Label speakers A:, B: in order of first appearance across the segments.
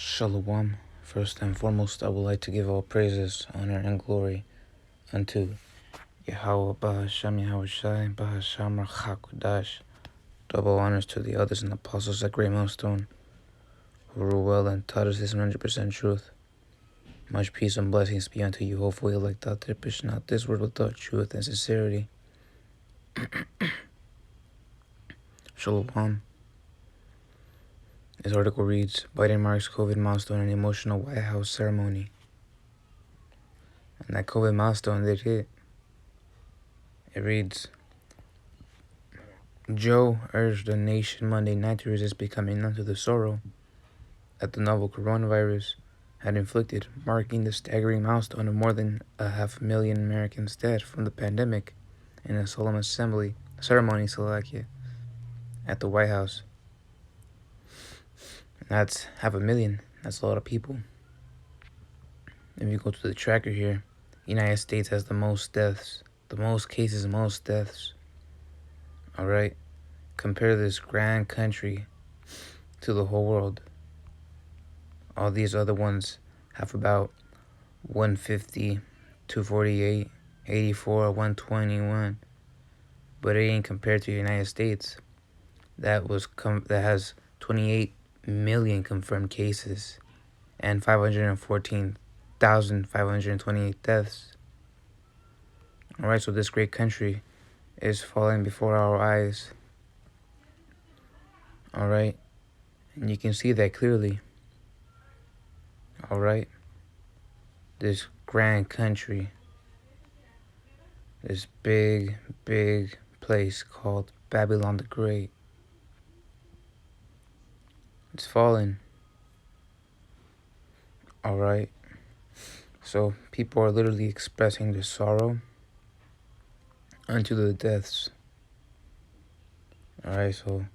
A: Shalom. First and foremost, I would like to give all praises, honor, and glory unto Yahweh Bahasham Yahweh Shai Bahasham Rachakudash. Double honors to the elders and apostles at Great Millstone, who rule well and taught us this 100% truth. Much peace and blessings be unto you. Hopefully, like that, there push not this word without truth and sincerity. Shalom. This article reads, Biden marks COVID milestone in emotional White House ceremony. And that COVID milestone did hit. It reads, Joe urged the nation Monday night to resist becoming numb to the sorrow that the novel coronavirus had inflicted, marking the staggering milestone of more than 500,000 Americans dead from the pandemic in a solemn ceremony at the White House. That's 500,000. That's a lot of people. If you go to the tracker here, the United States has the most deaths, the most cases, most deaths. All right, compare this grand country to the whole world. All these other ones have about 150, 248, 84, 121, but it ain't compared to the United States. That has 28 million confirmed cases and 514,528 deaths. All right, so this great country is falling before our eyes. All right, and you can see that clearly. All right, this grand country, this big place called Babylon the Great, it's falling. All right, so people are literally expressing their sorrow unto the deaths. All right, so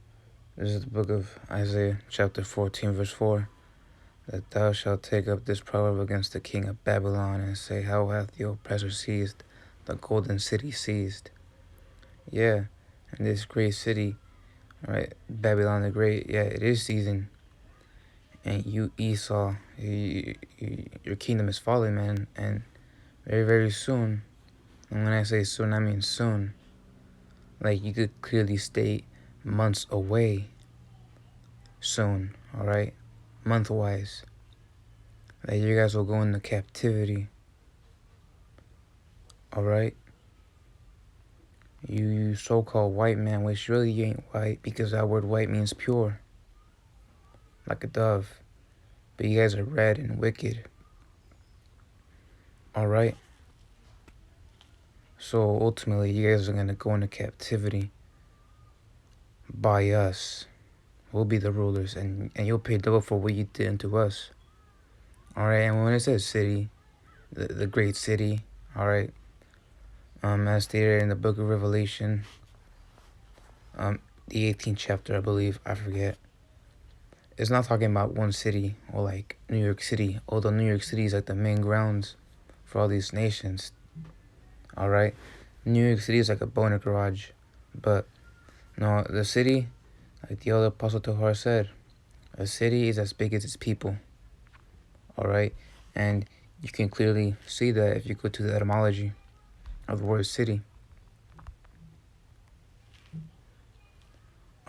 A: this is the book of Isaiah, chapter 14, verse 4. That thou shalt take up this proverb against the king of Babylon, and say, How hath the oppressor seized, the golden city seized? Yeah, and this great city, right, Babylon the Great, yeah, it is seizing. And you, Esau, your kingdom is falling, man, and very soon, and when I say soon, I mean soon. Like, you could clearly state months away soon, all right? Month-wise. That you guys will go into captivity. All right? You so-called white man, which really you ain't white, because that word white means pure. Like a dove. But you guys are red and wicked. All right? So ultimately, you guys are going to go into captivity by us. We'll be the rulers, and you'll pay double for what you did unto us. All right, and when it says city, the great city, all right, as stated in the book of Revelation, the 18th chapter, I believe, I forget. It's not talking about one city or like New York City, although New York City is like the main grounds for all these nations. All right, New York City is like a boner garage, but no, the city, like the other Apostle Tohar said, a city is as big as its people. All right, and you can clearly see that if you go to the etymology of the word city.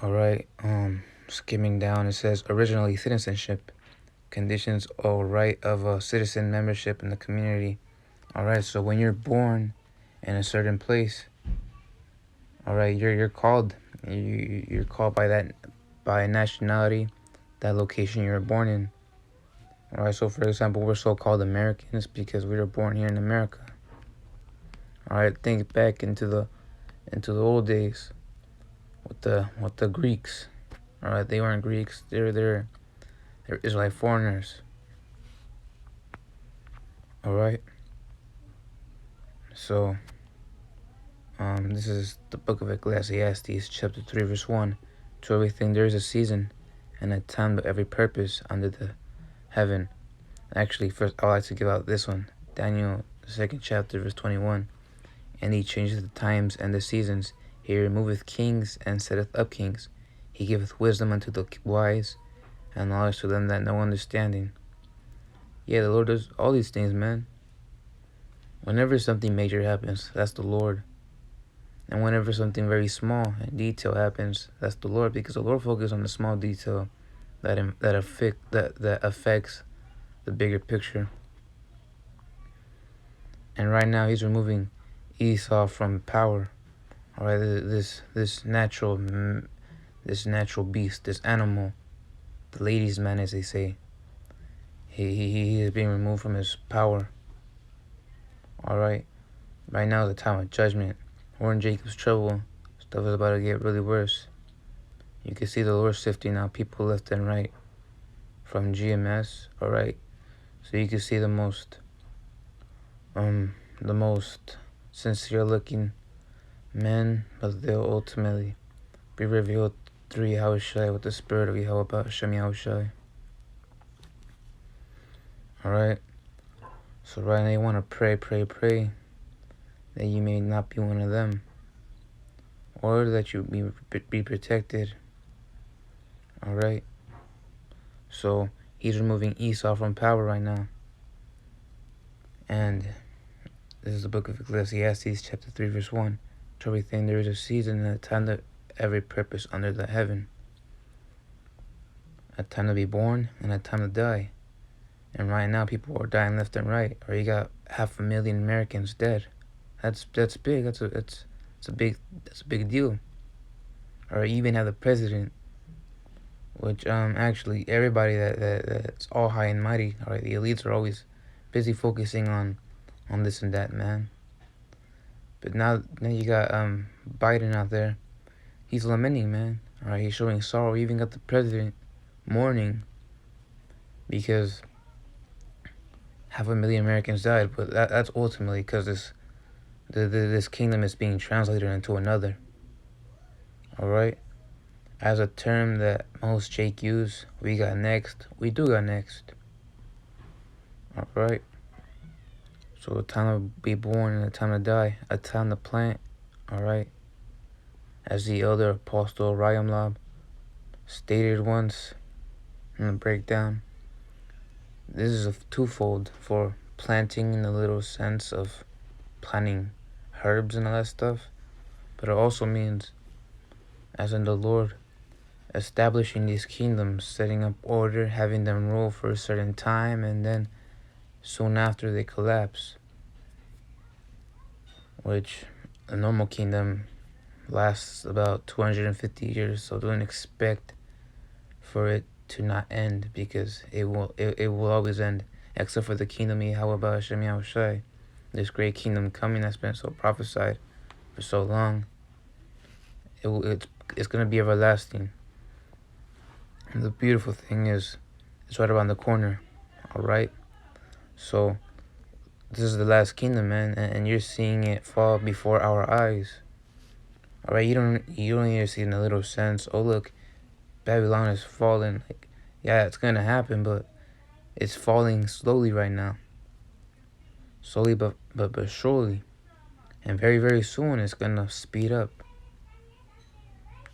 A: All right, skimming down, it says originally citizenship, conditions or right of a citizen membership in the community. All right, so when you're born in a certain place, all right, you're called. You're called by nationality, that location you were born in. All right, so for example, we're so-called Americans because we were born here in America. All right, think back into the old days with the Greeks. All right, they weren't Greeks. They're Israelite foreigners. All right. So, this is the book of Ecclesiastes, chapter 3, verse 1. To everything there is a season and a time to every purpose under the heaven. Actually, first I'd like to give out this one. Daniel, the 2nd chapter, verse 21. And he changes the times and the seasons. He removeth kings and setteth up kings. He giveth wisdom unto the wise and knowledge to them that know understanding. Yeah, the Lord does all these things, man. Whenever something major happens, that's the Lord. And whenever something very small and detail happens, that's the Lord, because the Lord focuses on the small detail that affects the bigger picture. And right now, He's removing Esau from power. All right, this natural beast, this animal, the ladies' man, as they say. He is being removed from his power. All right, right now is the time of judgment. We're in Jacob's trouble. Stuff is about to get really worse. You can see the Lord sifting out people left and right from GMS. All right, so you can see the most sincere looking men, but they'll ultimately be revealed through Yahushua with the spirit of Yahweh Hashem Yahushua. Alright, so right now you want to pray that you may not be one of them, or that you be protected. Alright, so He's removing Esau from power right now. And this is the book of Ecclesiastes chapter 3 verse 1. To everything there is a season and a time to every purpose under the heaven. A time to be born and a time to die. And right now people are dying left and right. Or you got 500,000 Americans dead. That's big. That's a big deal. Or you even have the president, which actually everybody that's all high and mighty. All right, the elites are always busy focusing on this and that, man. But now you got Biden out there. He's lamenting, man. All right, he's showing sorrow. He even got the president mourning because 500,000 Americans died. But that's ultimately because this kingdom is being translated into another. All right, as a term that most Jake use, we got next. We do got next. All right. So a time to be born and a time to die, a time to plant. All right. As the elder apostle Rayamlab stated once in the breakdown, this is a twofold for planting in the little sense of planting herbs and all that stuff, but it also means, as in the Lord, establishing these kingdoms, setting up order, having them rule for a certain time, and then soon after they collapse, which a normal kingdom lasts about 250 years, so don't expect for it to not end, because it will always end, except for the kingdom of Yahweh Hashem Yahushai, this great kingdom coming that's been so prophesied for so long. It's gonna be everlasting. And the beautiful thing is, it's right around the corner. All right, so this is the last kingdom, man, and you're seeing it fall before our eyes. All right, you don't need to see in a little sense. Oh look, Babylon is falling. Like, yeah, it's gonna happen, but it's falling slowly right now. Slowly, but surely, and very, very soon it's gonna speed up.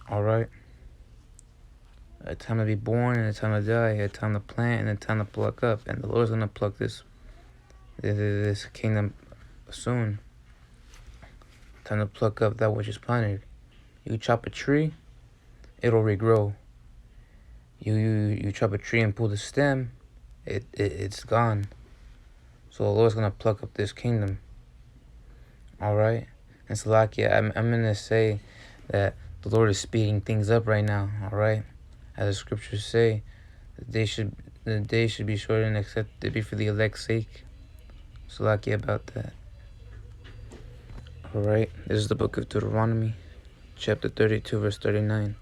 A: All right. A time to be born and a time to die. A time to plant and a time to pluck up. And the Lord's gonna pluck this kingdom soon. Time to pluck up that which is planted. You chop a tree, it'll regrow. You chop a tree and pull the stem, it's gone. So the Lord's gonna pluck up this kingdom. All right, and so like, yeah, I'm gonna say that the Lord is speeding things up right now. All right, as the scriptures say, the day should be shortened except it be for the elect's sake. So like, yeah, about that. All right, this is the book of Deuteronomy, chapter 32, verse 39.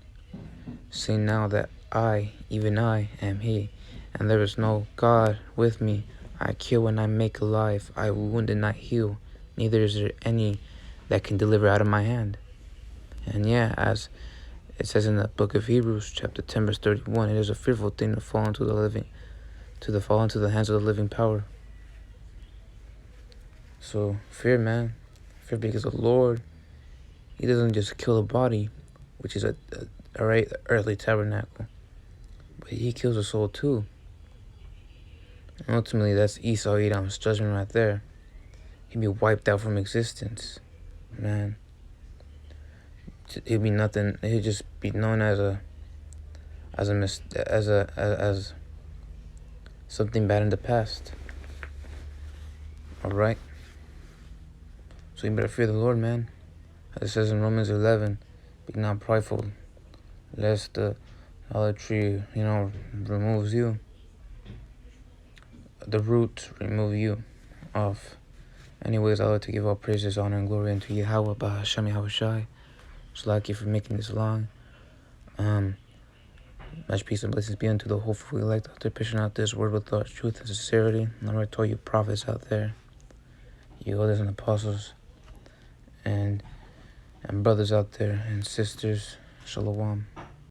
A: See now that I, even I, am He, and there is no God with me. I kill and I make alive. I wound and I heal. Neither is there any that can deliver out of my hand. And yeah, as it says in the book of Hebrews, chapter 10, verse 31, it is a fearful thing to fall into the hands of the living power. So fear, man. Fear, because the Lord, He doesn't just kill the body, which is a earthly tabernacle, but he kills a soul too. And ultimately, that's Esau Edom's judgment right there. He'd be wiped out from existence, man. He'd be nothing. He'd just be known as something bad in the past. All right. So you better fear the Lord, man. As it says in Romans 11, be not prideful, lest the idolatry, removes you. The root remove you off. Anyways, I would like to give all praises, honor, and glory unto Yahweh, Bahashem Yahushai. Shalaki for making this long. Much peace and blessings be unto the hopeful elect out there pushing out this word with God's truth and sincerity. And I told you prophets out there, you elders and apostles, and brothers out there and sisters. Shalom.